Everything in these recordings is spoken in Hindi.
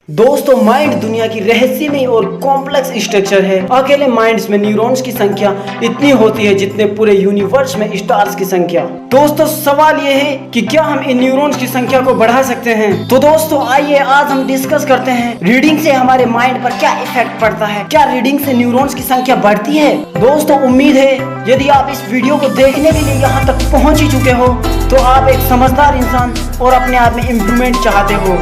दोस्तों माइंड दुनिया की रहस्यमय और कॉम्प्लेक्स स्ट्रक्चर है। अकेले माइंड्स में न्यूरॉन्स की संख्या इतनी होती है जितने पूरे यूनिवर्स में स्टार्स की संख्या। दोस्तों सवाल ये है कि क्या हम इन न्यूरॉन्स की संख्या को बढ़ा सकते हैं? तो दोस्तों आइए आज हम डिस्कस करते हैं रीडिंग से हमारे माइंड पर क्या इफेक्ट पड़ता है। क्या रीडिंग से न्यूरॉन्स की संख्या बढ़ती है? दोस्तों उम्मीद है यदि आप इस वीडियो को देखने के लिए यहाँ तक पहुँच ही चुके हो तो आप एक समझदार इंसान और अपने आप में इम्प्रूवमेंट चाहते हो।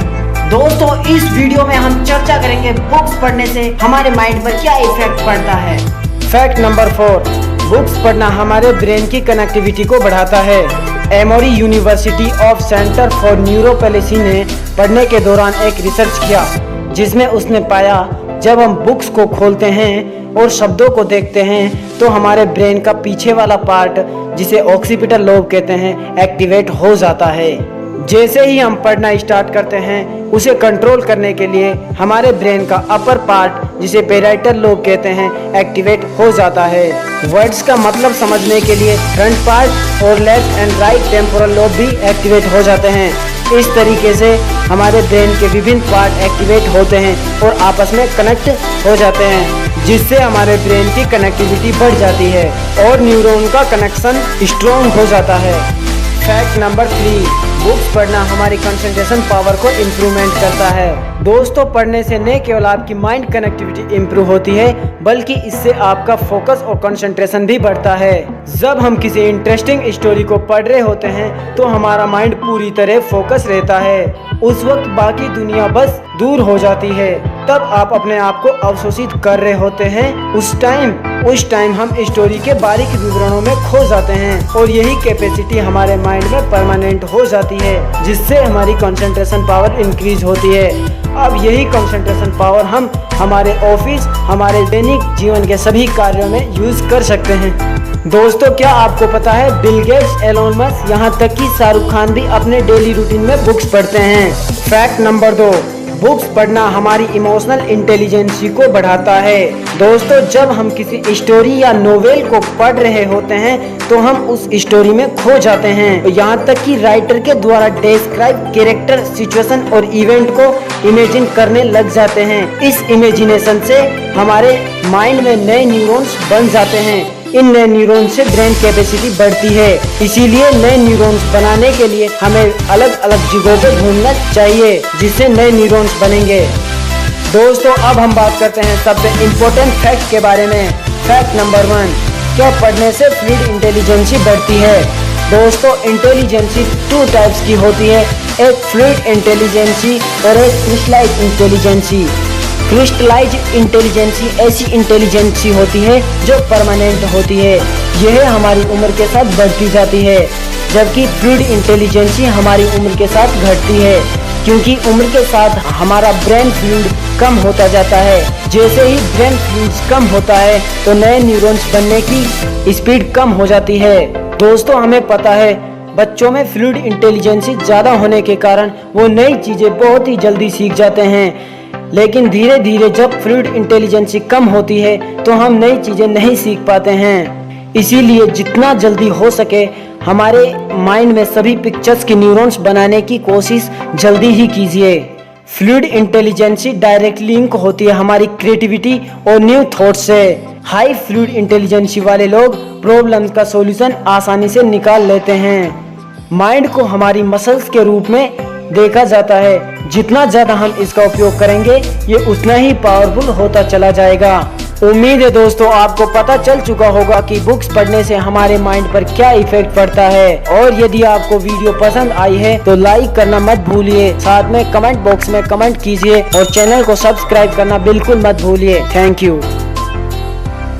दोस्तों इस वीडियो में हम चर्चा करेंगे बुक्स पढ़ने से हमारे माइंड पर क्या इफेक्ट पड़ता है। फैक्ट नंबर 4, बुक्स पढ़ना हमारे ब्रेन की कनेक्टिविटी को बढ़ाता है। एमोरी यूनिवर्सिटी ऑफ सेंटर फॉर न्यूरोपॉलिसी ने पढ़ने के दौरान एक रिसर्च किया जिसमें उसने पाया जब हम बुक्स को खोलते हैं और शब्दों को देखते हैं तो हमारे ब्रेन का पीछे वाला पार्ट जिसे ऑक्सीपिटल लोब कहते हैं एक्टिवेट हो जाता है। जैसे ही हम पढ़ना स्टार्ट करते हैं उसे कंट्रोल करने के लिए हमारे ब्रेन का अपर पार्ट जिसे पेराइटल लोब कहते हैं एक्टिवेट हो जाता है। वर्ड्स का मतलब समझने के लिए फ्रंट पार्ट और left and right temporal lobe भी एक्टिवेट हो जाते हैं। इस तरीके से हमारे ब्रेन के विभिन्न पार्ट एक्टिवेट होते हैं और आपस में कनेक्ट हो जाते हैं जिससे हमारे ब्रेन की कनेक्टिविटी बढ़ जाती है और न्यूरॉन का कनेक्शन स्ट्रॉन्ग हो जाता है। फैक्ट नंबर 3, बुक्स पढ़ना हमारी कंसंट्रेशन पावर को इम्प्रूवमेंट करता है। दोस्तों पढ़ने से न केवल आपकी माइंड कनेक्टिविटी इम्प्रूव होती है बल्कि इससे आपका फोकस और कंसंट्रेशन भी बढ़ता है। जब हम किसी इंटरेस्टिंग स्टोरी को पढ़ रहे होते हैं तो हमारा माइंड पूरी तरह फोकस रहता है। उस वक्त बाकी दुनिया बस दूर हो जाती है। तब आप अपने आप को अवशोषित कर रहे होते हैं। उस टाइम हम स्टोरी के बारीक विवरणों में खो जाते हैं और यही कैपेसिटी हमारे माइंड में परमानेंट हो जाती है जिससे हमारी कंसंट्रेशन पावर इंक्रीज होती है। अब यही कंसंट्रेशन पावर हम हमारे ऑफिस, हमारे दैनिक जीवन के सभी कार्यों में यूज कर सकते हैं। दोस्तों क्या आपको पता है बिल गेट्स, एलोन मस्क, यहाँ तक कि शाहरुख खान भी अपने डेली रूटीन में बुक्स पढ़ते हैं। फैक्ट नंबर 2, बुक्स पढ़ना हमारी इमोशनल इंटेलिजेंसी को बढ़ाता है। दोस्तों जब हम किसी स्टोरी या नोवेल को पढ़ रहे होते हैं तो हम उस स्टोरी में खो जाते हैं। यहाँ तक कि राइटर के द्वारा डिस्क्राइब कैरेक्टर, सिचुएशन और इवेंट को इमेजिन करने लग जाते हैं। इस इमेजिनेशन से हमारे माइंड में नए न्यूरॉन्स बन जाते हैं। इन नए न्यूरॉन्स से ब्रेन कैपेसिटी बढ़ती है। इसीलिए नए न्यूरॉन्स बनाने के लिए हमें अलग अलग जगहों पर घूमना चाहिए जिससे नए न्यूरॉन्स बनेंगे। दोस्तों अब हम बात करते हैं सबसे इम्पोर्टेंट फैक्ट के बारे में। फैक्ट नंबर 1, क्या पढ़ने से फ्लूइड इंटेलिजेंसी बढ़ती है? दोस्तों इंटेलिजेंसी 2 टाइप्स की होती है, एक फ्लूइड इंटेलिजेंसी और एक क्रिस्टलाइज इंटेलिजेंसी। क्रिस्टलाइज इंटेलिजेंसी ऐसी इंटेलिजेंसी होती है जो परमानेंट होती है, यह हमारी उम्र के साथ बढ़ती जाती है, जबकि फ्लूइड इंटेलिजेंसी हमारी उम्र के साथ घटती है क्योंकि उम्र के साथ हमारा ब्रेन फ्लूइड कम होता जाता है। जैसे ही ब्रेन फ्लूइड कम होता है तो नए न्यूरॉन्स बनने की स्पीड कम हो जाती है। दोस्तों हमें पता है बच्चों में फ्लूइड इंटेलिजेंसी ज़्यादा होने के कारण वो नई चीज़ें बहुत ही जल्दी सीख जाते हैं, लेकिन धीरे धीरे जब फ्लूइड इंटेलिजेंसी कम होती है तो हम नई चीज़ें नहीं सीख पाते हैं। इसीलिए जितना जल्दी हो सके हमारे माइंड में सभी पिक्चर्स की न्यूरॉन्स बनाने की कोशिश जल्दी ही कीजिए। फ्लूइड इंटेलिजेंसी डायरेक्ट लिंक होती है हमारी क्रिएटिविटी और न्यू थॉट्स से। हाई फ्लूइड इंटेलिजेंसी वाले लोग प्रॉब्लम्स का सॉल्यूशन आसानी से निकाल लेते हैं। माइंड को हमारी मसल्स के रूप में देखा जाता है, जितना ज्यादा हम इसका उपयोग करेंगे ये उतना ही पावरफुल होता चला जाएगा। उम्मीद है दोस्तों आपको पता चल चुका होगा कि बुक्स पढ़ने से हमारे माइंड पर क्या इफेक्ट पड़ता है। और यदि आपको वीडियो पसंद आई है तो लाइक करना मत भूलिए, साथ में कमेंट बॉक्स में कमेंट कीजिए और चैनल को सब्सक्राइब करना बिल्कुल मत भूलिए। Thank you.